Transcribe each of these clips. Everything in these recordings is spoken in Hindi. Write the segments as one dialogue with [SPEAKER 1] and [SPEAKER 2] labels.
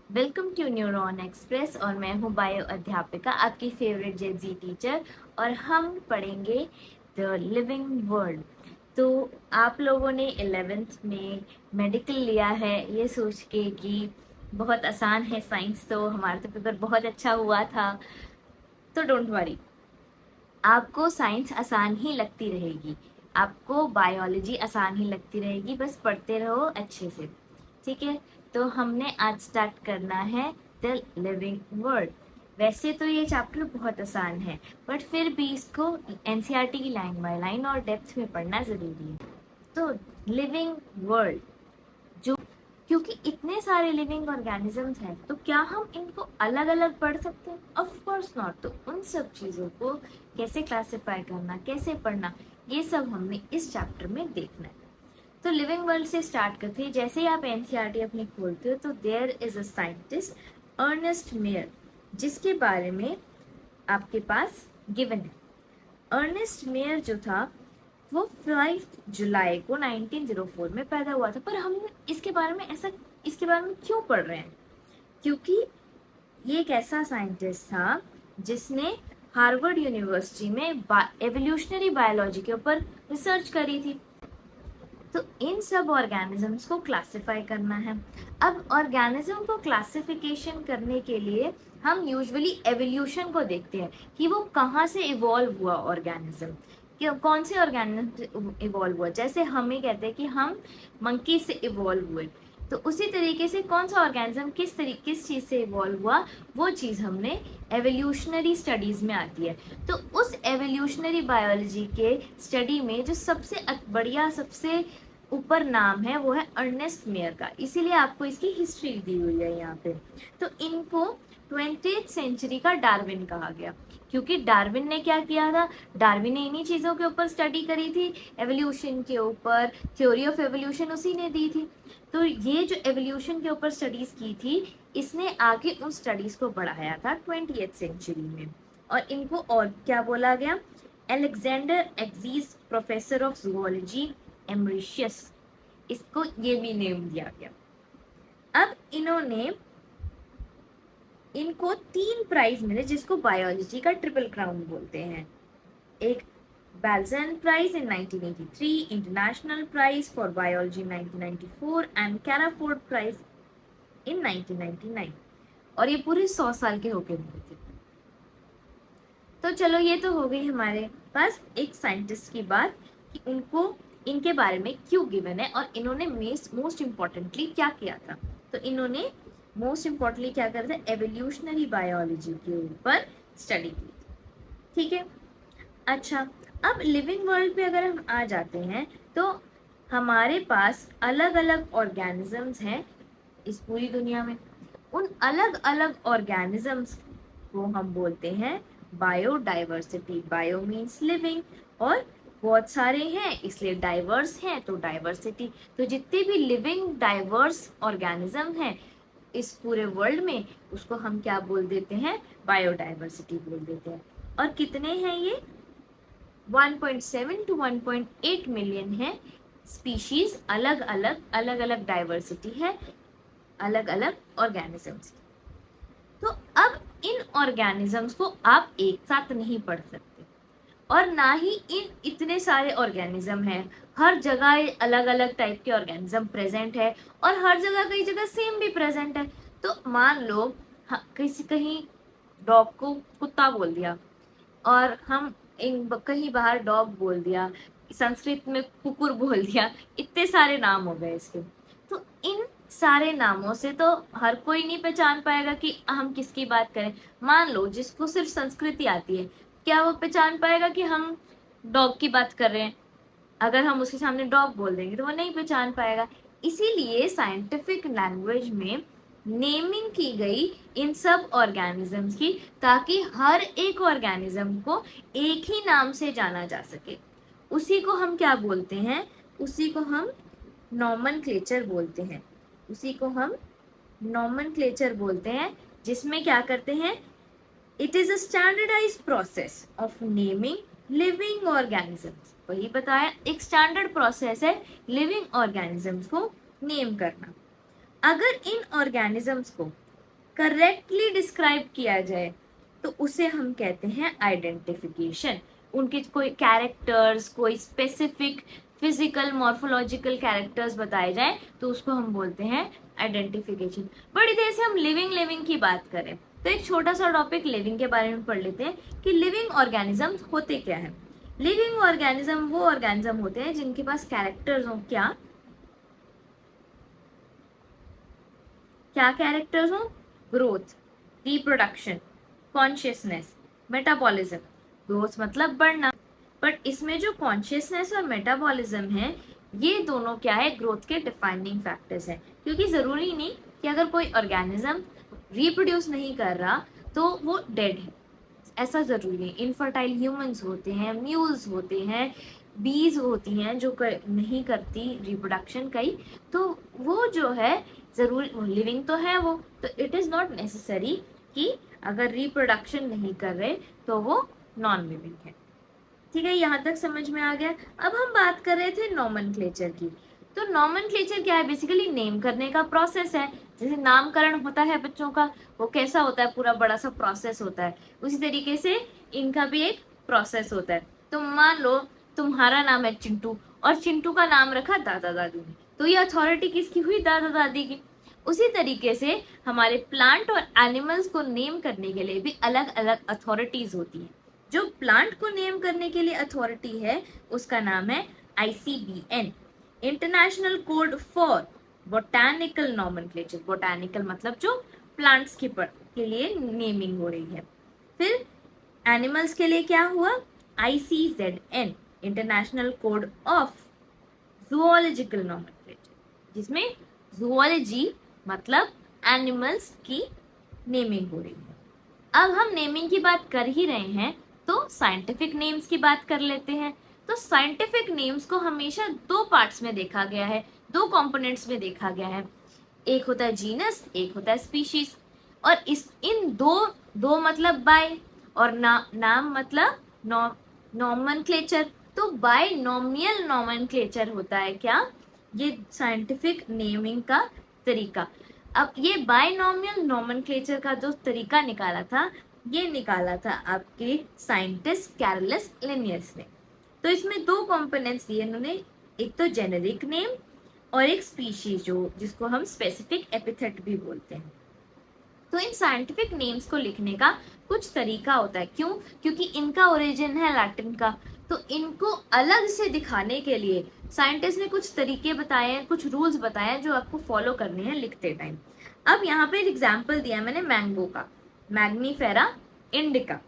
[SPEAKER 1] वेलकम टू न्यूरॉन एक्सप्रेस और मैं हूँ बायो अध्यापिका आपकी फेवरेट जेजी टीचर और हम पढ़ेंगे द लिविंग वर्ल्ड। तो आप लोगों ने 11th में मेडिकल लिया है ये सोच के कि बहुत आसान है साइंस, तो हमारा तो पेपर बहुत अच्छा हुआ था। तो डोंट वरी, आपको साइंस आसान ही लगती रहेगी, आपको बायोलॉजी आसान ही लगती रहेगी, बस पढ़ते रहो अच्छे से। ठीक है, तो हमने आज स्टार्ट करना है द लिविंग वर्ल्ड। वैसे तो ये चैप्टर बहुत आसान है, बट फिर भी इसको एनसीईआरटी की लाइन बाय लाइन और डेप्थ में पढ़ना जरूरी है। तो लिविंग वर्ल्ड, जो क्योंकि इतने सारे लिविंग ऑर्गेनिजम्स हैं, तो क्या हम इनको अलग अलग पढ़ सकते हैं? Of course not. तो उन सब चीज़ों को कैसे क्लासिफाई करना, कैसे पढ़ना, ये सब हमने इस चैप्टर में देखना है। तो लिविंग वर्ल्ड से स्टार्ट करते हैं। जैसे ही आप एनसीईआरटी अपनी खोलते हो तो there is a scientist Ernest Mayr, जिसके बारे में आपके पास गिवन है। अर्नेस्ट मेयर जो था वो 5 जुलाई को 1904 में पैदा हुआ था। पर हम इसके बारे में क्यों पढ़ रहे हैं? क्योंकि ये एक ऐसा साइंटिस्ट था जिसने हार्वर्ड यूनिवर्सिटी में एवोल्यूशनरी बायोलॉजी के ऊपर रिसर्च करी थी। तो इन सब ऑर्गेनिजम्स को क्लासिफाई करना है। अब ऑर्गेनिज्म को क्लासिफिकेशन करने के लिए हम यूजुअली एवोल्यूशन को देखते हैं कि वो कहाँ से इवॉल्व हुआ ऑर्गेनिज्म, कि कौन से ऑर्गेनिज्म इवॉल्व हुआ। जैसे हमें कहते हैं कि हम मंकी से इवॉल्व हुए, तो उसी तरीके से कौन सा ऑर्गेनिज्म किस चीज़ से इवॉल्व हुआ, वो चीज़ हमने एवोल्यूशनरी स्टडीज़ में आती है। तो उस एवोल्यूशनरी बायोलॉजी के स्टडी में जो सबसे बढ़िया, सबसे ऊपर नाम है वो है अर्नेस्ट मेयर का, इसीलिए आपको इसकी हिस्ट्री दी हुई है यहाँ पे। तो इनको 20th सेंचुरी का डार्विन कहा गया, क्योंकि डार्विन ने क्या किया था, डार्विन ने इन्हीं चीज़ों के ऊपर स्टडी करी थी, एवोल्यूशन के ऊपर, थ्योरी ऑफ एवोल्यूशन उसी ने दी थी। तो ये जो एवोल्यूशन के ऊपर स्टडीज की थी, इसने आगे उन स्टडीज को बढ़ाया था 20th सेंचुरी में। और इनको और क्या बोला गया? एलेक्जेंडर एक्सीज प्रोफेसर ऑफ जूलॉजी एमरिशियस, इसको ये भी नेम दिया गया। अब इनको 3 प्राइज मिले, जिसको बायोलॉजी का ट्रिपल क्राउन बोलते हैं। एक Balzan Prize in 1983, International Prize for Biology 1994 and Caraford Prize in 1999। और ये पूरे 100 साल के होके मिले थे। तो चलो, ये तो हो गई हमारे पास एक साइंटिस्ट की बात कि उनको इनके बारे में क्यों गिवन है और इन्होंने मोस्ट इम्पोर्टेंटली क्या किया था। तो इन्होंने मोस्ट इम्पोर्टेंटली क्या करा था? एवोल्यूशनरी बायोलॉजी के ऊपर स्टडी की थी। ठीक है, अच्छा, अब लिविंग वर्ल्ड पे अगर हम आ जाते हैं तो हमारे पास अलग अलग ऑर्गेनिजम्स हैं इस पूरी दुनिया में। उन अलग अलग ऑर्गेनिजम्स को हम बोलते हैं बायोडाइवर्सिटी। बायो मीन्स लिविंग, और बहुत सारे हैं इसलिए डाइवर्स हैं, तो डाइवर्सिटी। तो जितने भी लिविंग डाइवर्स ऑर्गेनिज्म हैं इस पूरे वर्ल्ड में, उसको हम क्या बोल देते हैं? बायोडाइवर्सिटी बोल देते हैं। और कितने हैं ये? 1.7 to 1.8 मिलियन है स्पीशीज, अलग अलग डाइवर्सिटी है अलग अलग ऑर्गेनिजम्स। तो अब इन ऑर्गेनिजम्स को आप एक साथ नहीं पढ़ सकते, और ना ही इन इतने सारे ऑर्गेनिज्म हैं, हर जगह अलग अलग टाइप के ऑर्गेनिज्म प्रेजेंट है, और हर जगह कई जगह सेम भी प्रेजेंट है। तो मान लो किसी कहीं डॉग को कुत्ता बोल दिया, और हम कहीं बाहर डॉग बोल दिया, संस्कृत में कुकुर बोल दिया, इतने सारे नाम हो गए इसके। तो इन सारे नामों से तो हर कोई नहीं पहचान पाएगा कि हम किसकी बात करें। मान लो जिसको सिर्फ संस्कृति आती है, क्या वो पहचान पाएगा कि हम डॉग की बात कर रहे हैं? अगर हम उसके सामने डॉग बोल देंगे तो वो नहीं पहचान पाएगा। इसीलिए साइंटिफिक लैंग्वेज में नेमिंग की गई इन सब ऑर्गेनिजम्स की, ताकि हर एक ऑर्गेनिज्म को एक ही नाम से जाना जा सके। उसी को हम क्या बोलते हैं? उसी को हम नॉमनक्लेचर बोलते हैं। उसी को हम नॉमनक्लेचर बोलते हैं, जिसमें क्या करते हैं? It is a standardize process of naming living organisms. वही बताया, एक स्टैंडर्ड प्रोसेस है लिविंग ऑर्गेनिजम्स को नेम करना। अगर इन ऑर्गेनिजम्स को करेक्टली डिस्क्राइब किया जाए तो उसे हम कहते हैं आइडेंटिफिकेशन। उनके कोई कैरेक्टर्स, कोई स्पेसिफिक फिजिकल मॉर्फोलॉजिकल कैरेक्टर्स बताए जाए तो उसको हम बोलते हैं आइडेंटिफिकेशन। बड़ी देर से हम लिविंग की बात करें तो एक छोटा सा टॉपिक लिविंग के बारे में पढ़ लेते हैं कि लिविंग ऑर्गेनिज्म होते क्या है। लिविंग ऑर्गेनिज्म वो ऑर्गेनिज्म होते हैं जिनके पास कैरेक्टर्स हो। क्या क्या कैरेक्टर्स हो? Growth, reproduction, consciousness, metabolism. Growth मतलब बढ़ना, बट इसमें जो कॉन्शियसनेस और मेटाबॉलिज्म है ये दोनों क्या है? ग्रोथ के डिफाइनिंग फैक्टर्स हैं। क्योंकि जरूरी नहीं कि अगर कोई ऑर्गेनिज्म रिप्रोड्यूस नहीं कर रहा तो वो डेड है, ऐसा जरूरी नहीं। इनफर्टाइल ह्यूमंस होते हैं, म्यूल्स होते हैं, बीज होती हैं जो नहीं करती रिप्रोडक्शन कई, तो वो जो है जरूर लिविंग तो है वो, तो इट इज नॉट नेसेसरी कि अगर रिप्रोडक्शन नहीं कर रहे तो वो नॉन लिविंग है। ठीक है, यहाँ तक समझ में आ गया। अब हम बात कर रहे थे नॉमेनक्लेचर की। तो नॉमेनक्लेचर क्या है? बेसिकली नेम करने का प्रोसेस है। जैसे नामकरण होता है बच्चों का, वो कैसा होता है? पूरा बड़ा सा प्रोसेस होता है, उसी तरीके से इनका भी एक प्रोसेस होता है। तो मान लो तुम्हारा नाम है चिंटू और चिंटू का नाम रखा दादा दादी ने, तो ये अथॉरिटी किसकी हुई? दादा दादी की। उसी तरीके से हमारे प्लांट और एनिमल्स को नेम करने के लिए भी अलग अलग अथॉरिटीज होती है। जो प्लांट को नेम करने के लिए अथॉरिटी है उसका नाम है ICBN, international code for botanical nomenclature. Botanical मतलब जो प्लांट्स के लिए नेमिंग हो रही है। फिर एनिमल्स के लिए क्या हुआ? ICZN, international code of zoological nomenclature, जिसमें जूलॉजी मतलब एनिमल्स की नेमिंग हो रही है। अब हम नेमिंग की बात कर ही रहे हैं तो साइंटिफिक नेम्स की बात कर लेते हैं। तो साइंटिफिक नेम्स को हमेशा दो पार्ट्स में देखा गया है, दो कंपोनेंट्स में देखा गया है। एक होता है जीनस, एक होता है स्पीशीज। और इन दो मतलब बाय और नाम मतलब नॉमेनक्लेचर। तो बायनोमियल नॉमेनक्लेचर होता है क्या? ये साइंटिफिक नेमिंग का तरीका। अब ये बायनोमियल नॉमेनक्लेचर का जो तरीका निकाला था, ये निकाला था आपके साइंटिस्ट कैरलस लिनियस ने। तो इसमें दो कंपोनेंट्स दिए इन्होंने, एक तो जेनेरिक नेम और एक स्पीशीज जिसको हम स्पेसिफिक एपिथेट भी बोलते हैं। तो इन साइंटिफिक नेम्स को लिखने का कुछ तरीका होता है। क्यों? क्योंकि इनका ओरिजिन है लैटिन का। तो इनको अलग से दिखाने के लिए साइंटिस्ट ने कुछ तरीके बताए हैं, कुछ रूल्स बताए हैं जो आपको फॉलो करने हैं लिखते टाइम। अब यहाँ पे एक एग्जाम्पल दिया मैंने मैंगो का, मैग्नीफेरा इंडिका।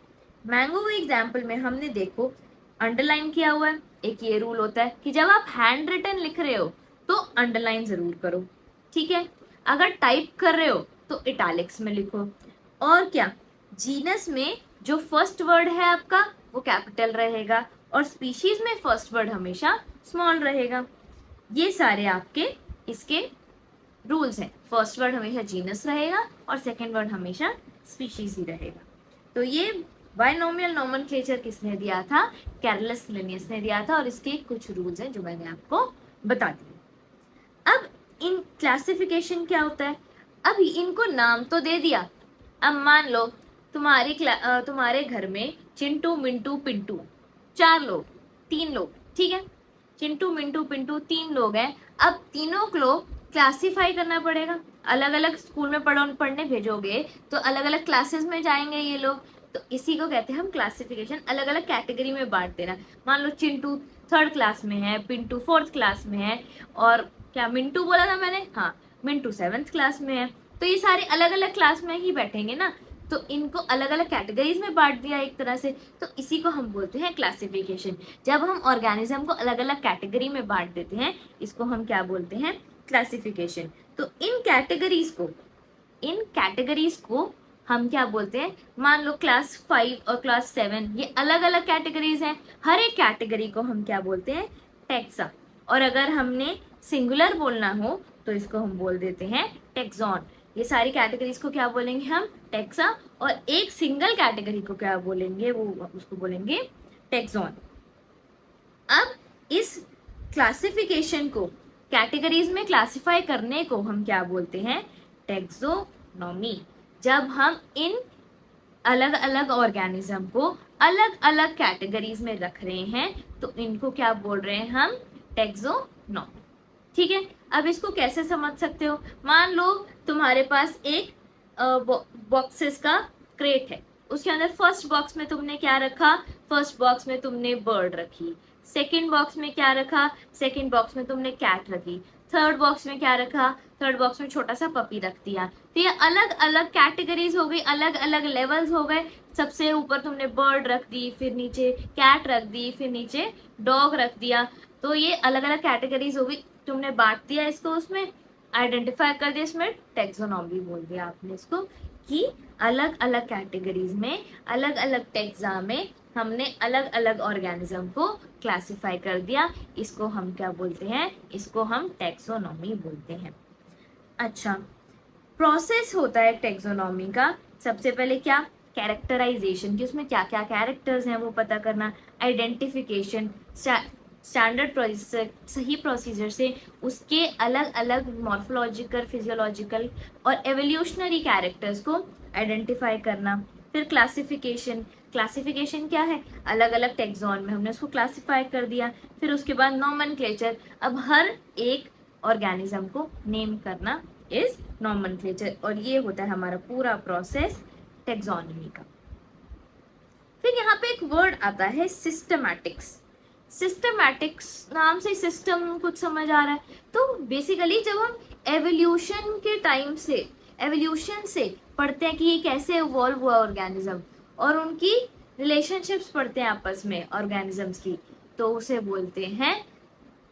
[SPEAKER 1] मैंगो के एग्जाम्पल में हमने देखो अंडरलाइन किया हुआ है। एक ये रूल होता है कि जब आप हैंड रिटन लिख रहे हो तो अंडरलाइन जरूर करो, ठीक है। अगर टाइप कर रहे हो तो इटैलिक्स में लिखो। और क्या, जीनस में जो फर्स्ट वर्ड है आपका वो कैपिटल रहेगा और स्पीशीज में फर्स्ट वर्ड हमेशा स्मॉल रहेगा। ये सारे आपके इसके रूल्स हैं। फर्स्ट वर्ड हमेशा जीनस रहेगा और सेकंड वर्ड हमेशा स्पीशीज ही रहेगा। तो ये बायनोमियल नोमेनक्लेचर किसने दिया था? कैरलस लिनियस ने दिया था। और इसके कुछ रूल्स हैं जो मैंने आपको बता दिए। अब इन क्लासिफिकेशन क्या होता है? अब इनको नाम तो दे दिया। अब मान लो तुम्हारे घर में चिंटू मिंटू पिंटू 4 लोग, 3 लोग, ठीक है। चिंटू मिंटू पिंटू 3 लोग हैं। अब तीनों को क्लासिफाई करना पड़ेगा। अलग अलग स्कूल में पढ़ने भेजोगे तो अलग अलग क्लासेस में जाएंगे ये लोग। तो इसी को कहते हैं हम क्लासिफिकेशन, अलग अलग कैटेगरी में बांट देना। मान लो चिंटू 3rd क्लास में है, पिंटू 4th क्लास में है, और क्या मिंटू बोला था मैंने? हाँ, मिंटू 7th क्लास में है। तो ये सारे अलग अलग क्लास में ही बैठेंगे ना, तो इनको अलग अलग कैटेगरीज में बांट दिया एक तरह से। तो इसी को हम बोलते हैं क्लासिफिकेशन। जब हम ऑर्गेनिज्म को अलग अलग कैटेगरी में बांट देते हैं इसको हम क्या बोलते हैं? क्लासिफिकेशन। तो इन कैटेगरीज को हम क्या बोलते हैं? मान लो क्लास 5 और क्लास 7 ये अलग अलग कैटेगरीज हैं। हर एक कैटेगरी को हम क्या बोलते हैं? टैक्सा। और अगर हमने सिंगुलर बोलना हो तो इसको हम बोल देते हैं टैक्सॉन। ये सारी कैटेगरीज को क्या बोलेंगे हम? टैक्सा। और एक सिंगल कैटेगरी को क्या बोलेंगे? वो उसको बोलेंगे टैक्सॉन। अब इस क्लासिफिकेशन को कैटेगरीज में क्लासिफाई करने को हम क्या बोलते हैं? टैक्सोनॉमी। जब हम इन अलग अलग ऑर्गेनिज्म को अलग अलग कैटेगरीज में रख रहे हैं तो इनको क्या बोल रहे हैं हम, टेक्सोनॉमी। ठीक है, अब इसको कैसे समझ सकते हो, मान लो तुम्हारे पास एक बॉक्सेस का क्रेट है, उसके अंदर फर्स्ट बॉक्स में तुमने क्या रखा, फर्स्ट बॉक्स में तुमने बर्ड रखी, सेकंड बॉक्स में क्या रखा, सेकंड बॉक्स में तुमने कैट रखी, थर्ड बॉक्स में क्या रखा, थर्ड बॉक्स में छोटा सा पपी रख दिया। तो ये अलग अलग कैटेगरीज हो गई, अलग अलग लेवल्स हो गए। सबसे ऊपर तुमने बर्ड रख दी, फिर नीचे कैट रख दी, फिर नीचे डॉग रख दिया। तो ये अलग अलग कैटेगरीज हो गई, तुमने बांट दिया इसको, उसमें आइडेंटिफाई कर दिया, इसमें टेक्सोनॉमी बोल दिया आपने इसको, कि अलग अलग कैटेगरीज में अलग अलग टेक्सा में हमने अलग अलग ऑर्गेनिज्म को क्लासिफाई कर दिया। इसको हम क्या बोलते हैं, इसको हम टेक्सोनॉमी बोलते हैं। अच्छा, प्रोसेस होता है टेक्सोनॉमी का, सबसे पहले क्या, कैरेक्टराइजेशन, कि उसमें क्या क्या कैरेक्टर्स हैं वो पता करना, आइडेंटिफिकेशन, स्टैंडर्ड प्रोसीजर, सही प्रोसीजर से उसके अलग अलग मॉर्फोलॉजिकल, फिजियोलॉजिकल और एवोल्यूशनरी कैरेक्टर्स को आइडेंटिफाई करना। फिर क्लासिफिकेशन, क्लासिफिकेशन क्या है, अलग अलग टेक्सॉन में हमने उसको क्लासिफाई कर दिया। फिर उसके बाद नॉमेनक्लेचर, अब हर एक ऑर्गेनिज्म को नेम करना इज नॉमेनक्लेचर, और ये होता है हमारा पूरा प्रोसेस टेक्सोनॉमी का। फिर यहाँ पे एक वर्ड आता है सिस्टमैटिक्स। सिस्टमैटिक्स नाम से सिस्टम कुछ समझ आ रहा है, तो बेसिकली जब हम एवोल्यूशन के टाइम से, एवोल्यूशन से पढ़ते हैं कि ये कैसे इवॉल्व हुआ ऑर्गेनिज्म, और उनकी रिलेशनशिप्स पढ़ते हैं आपस में ऑर्गेनिजम्स की, तो उसे बोलते हैं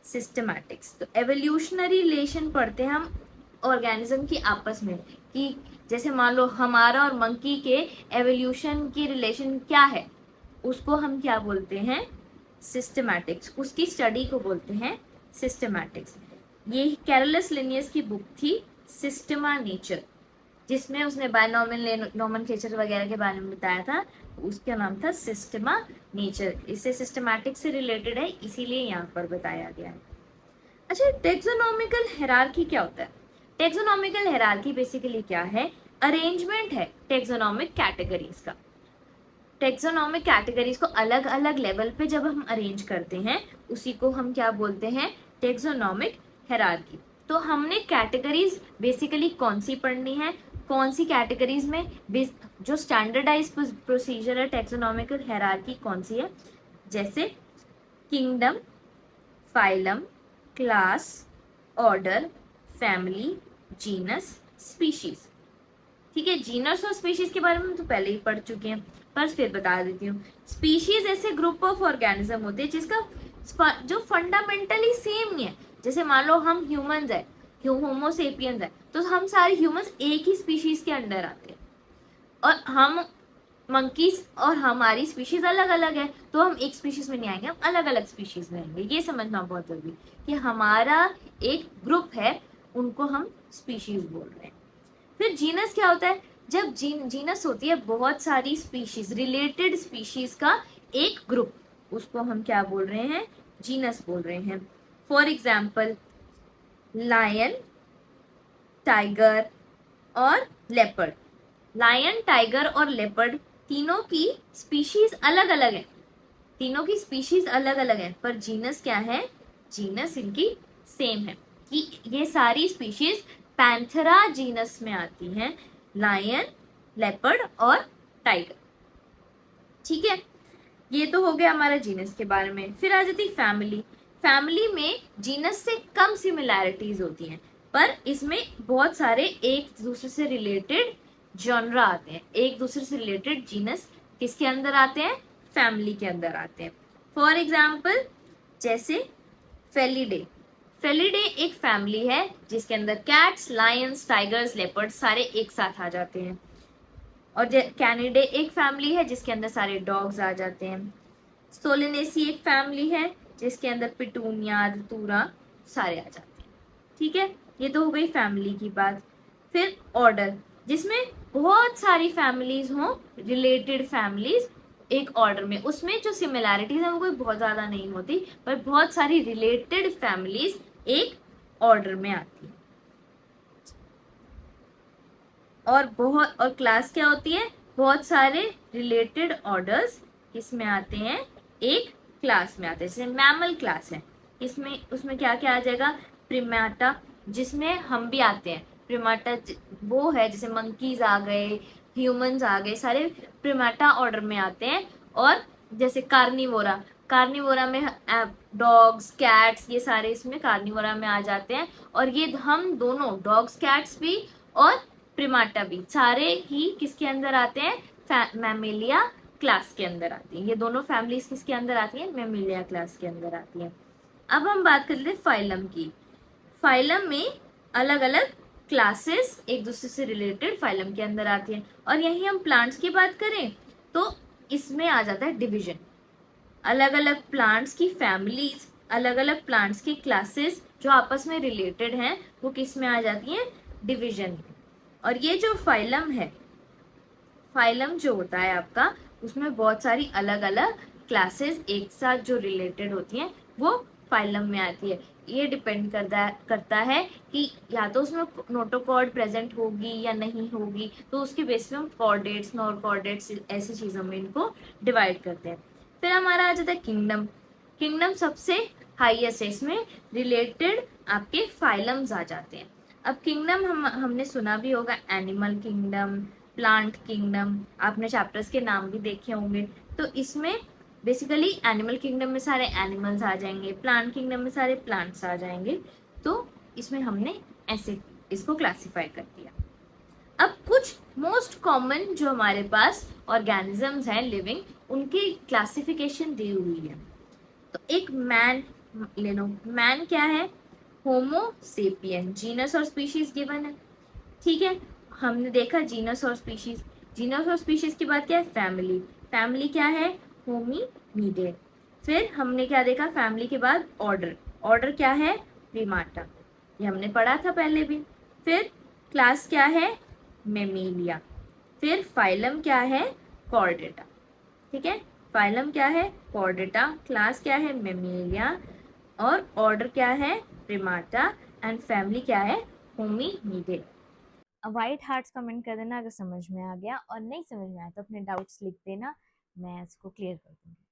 [SPEAKER 1] सिस्टमैटिक्स। तो एवोल्यूशनरी रिलेशन पढ़ते हैं हम ऑर्गेनिज्म की आपस में, कि जैसे मान लो हमारा और मंकी के एवोल्यूशन की रिलेशन क्या है, उसको हम क्या बोलते हैं, सिस्टमैटिक्स, उसकी स्टडी को बोलते हैं सिस्टमैटिक्स। ये कैरोलस लिनियस की बुक थी सिस्टमा नेचर, जिसमें उसने बायनॉमिनल नोमेनक्लेचर वगैरह के बारे में बताया था, उसका नाम था सिस्टमा नेचर। इससे सिस्टमैटिक्स से रिलेटेड है, इसीलिए यहाँ पर बताया गया है। अच्छा, टेक्सोनॉमिकल हायरार्की क्या होता है, टेक्सोनॉमिकल हायरार्की बेसिकली क्या है, अरेंजमेंट है टेक्सोनॉमिक कैटेगरीज का। टेक्सोनॉमिक कैटेगरीज को अलग अलग लेवल पे जब हम अरेंज करते हैं उसी को हम क्या बोलते हैं, टेक्सोनॉमिक हायरार्की। तो हमने कैटेगरीज बेसिकली कौन सी पढ़नी है, कौन सी कैटेगरीज में जो स्टैंडर्डाइज प्रोसीजर है टेक्सोनॉमिकल हायरार्की कौन सी है, जैसे kingdom, phylum, class, order, family, genus, species. ठीक है, जीनस और स्पीशीज के बारे में तो पहले ही पढ़ चुके हैं, पर फिर बता देती हूँ। स्पीशीज ऐसे ग्रुप ऑफ ऑर्गेनिज्म होते हैं जिसका जो फंडामेंटली सेम नहीं है। जैसे मान लो हम ह्यूमंस है, होमोसेपियंस है, तो हम सारे ह्यूमंस एक ही स्पीशीज के अंडर आते हैं, और हम मंकीज और हमारी स्पीशीज अलग अलग है, तो हम एक स्पीशीज में नहीं आएंगे, हम अलग अलग स्पीशीज में आएंगे। ये समझना बहुत जरूरी कि हमारा एक ग्रुप है, उनको हम स्पीशीज बोल रहे हैं। फिर जीनस क्या होता है, जब जीनस होती है बहुत सारी स्पीशीज, रिलेटेड स्पीशीज का एक ग्रुप, उसको हम क्या बोल रहे हैं, जीनस बोल रहे हैं। फॉर एग्जाम्पल लायन, टाइगर और लेपर्ड। लायन, टाइगर और लेपर्ड तीनों की स्पीशीज अलग अलग है, तीनों की स्पीशीज अलग अलग है, पर जीनस क्या है, जीनस इनकी सेम है, कि ये सारी स्पीशीज पैंथेरा जीनस में आती हैं, लायन, लेपर्ड और टाइगर। ठीक है, ये तो हो गया हमारा जीनस के बारे में। फिर आ जाती फैमिली। फैमिली में जीनस से कम सिमिलैरिटीज होती हैं, पर इसमें बहुत सारे एक दूसरे से रिलेटेड जॉनरा आते हैं, एक दूसरे से रिलेटेड जीनस किसके अंदर आते हैं, फैमिली के अंदर आते हैं। फॉर एग्जाम्पल जैसे फेलिडे। फेलिडे एक फैमिली है जिसके अंदर कैट्स, लायंस, टाइगर्स, लेपर्ड सारे एक साथ आ जाते हैं। और कैनिडे एक फैमिली है जिसके अंदर सारे डॉग्स आ जाते हैं। सोलिनेसी एक फैमिली है जिसके अंदर पिटूनिया, धतूरा सारे आ जाते हैं। ठीक है, ये तो हो गई फैमिली की बात। फिर ऑर्डर, जिसमें बहुत सारी फैमिलीज हों, रिलेटेड फैमिलीज एक ऑर्डर में, उसमें जो सिमिलैरिटीज है वो कोई बहुत ज्यादा नहीं होती, पर बहुत सारी रिलेटेड फैमिलीज एक ऑर्डर में आती है। और क्लास क्या होती है, बहुत सारे रिलेटेड ऑर्डर्स किसमें आते हैं, एक क्लास में आते हैं। जैसे मैमल क्लास है, इसमें उसमें क्या क्या आ जाएगा, प्रिमाटा, जिसमें हम भी आते हैं। प्रिमाटा वो है, जैसे मंकीज आ गए, ह्यूमंस आ गए, सारे प्रिमाटा ऑर्डर में आते हैं। और जैसे कार्निवोरा, कार्निवोरा में डॉग्स कैट्स ये सारे इसमें कार्निवोरा में आ जाते हैं। और ये हम दोनों डॉग्स कैट्स भी और प्रिमाटा भी सारे ही किसके अंदर आते हैं, मैमेलिया क्लास के अंदर आती है। ये दोनों फैमिलीज किसके अंदर आती है, मैमेलिया क्लास के अंदर आती है। अब हम बात कर लेते हैं फाइलम की। फाइलम में अलग अलग क्लासेस एक दूसरे से रिलेटेड फाइलम के अंदर आती हैं। और यही हम प्लांट्स की बात करें तो इसमें आ जाता है डिवीजन। अलग अलग प्लांट्स की फैमिलीज, अलग अलग प्लांट्स की क्लासेस जो आपस में रिलेटेड हैं वो किस में आ जाती हैं, डिवीजन में। और ये जो फाइलम है, फाइलम जो होता है आपका, उसमें बहुत सारी अलग अलग क्लासेस एक साथ जो रिलेटेड होती हैं वो फाइलम में आती है। ये डिपेंड करता है कि या तो उसमें नोटोकॉर्ड प्रेजेंट होगी या नहीं होगी, तो उसके बेस पे हम कॉर्डेट्स, नॉन कॉर्डेट्स ऐसी चीज़ों में इनको डिवाइड करते हैं। फिर हमारा आ जाता है किंगडम। किंगडम सबसे हाईएस्ट है, इसमें रिलेटेड आपके फाइलम्स आ जाते हैं। अब किंगडम हमने सुना भी होगा, एनिमल किंगडम, प्लांट किंगडम, आपने चैप्टर्स के नाम भी देखे होंगे। तो इसमें बेसिकली एनिमल किंगडम में सारे एनिमल्स आ जाएंगे, प्लांट किंगडम में सारे प्लांट्स आ जाएंगे। तो इसमें हमने ऐसे इसको क्लासिफाई कर दिया। अब कुछ मोस्ट कॉमन जो हमारे पास ऑर्गेनिजम्स हैं लिविंग, उनकी क्लासिफिकेशन दी हुई है। तो एक मैन ले लो, मैन क्या है, होमो सेपियन, जीनस और स्पीशीज गिवन है, ठीक है। हमने देखा जीनस और स्पीशीज, जीनस और स्पीशीज के बाद क्या है, फैमिली, फैमिली क्या है, होमिनिडे। फिर हमने क्या देखा, फैमिली के बाद ऑर्डर, ऑर्डर क्या है, प्रीमाटा, ये हमने पढ़ा था पहले भी। फिर क्लास क्या है, मेमेलिया। फिर फाइलम क्या है, कॉर्डेटा, ठीक है। फाइलम क्या है, कॉर्डेटा, क्लास क्या है, मेमेलिया, और ऑर्डर क्या है, प्रीमाटा, एंड फैमिली क्या है, होमिनिडे। वाइट हार्ट्स कमेंट कर देना अगर समझ में आ गया, और नहीं समझ में आया तो अपने डाउट्स लिख देना, मैं इसको क्लियर कर दूंगी।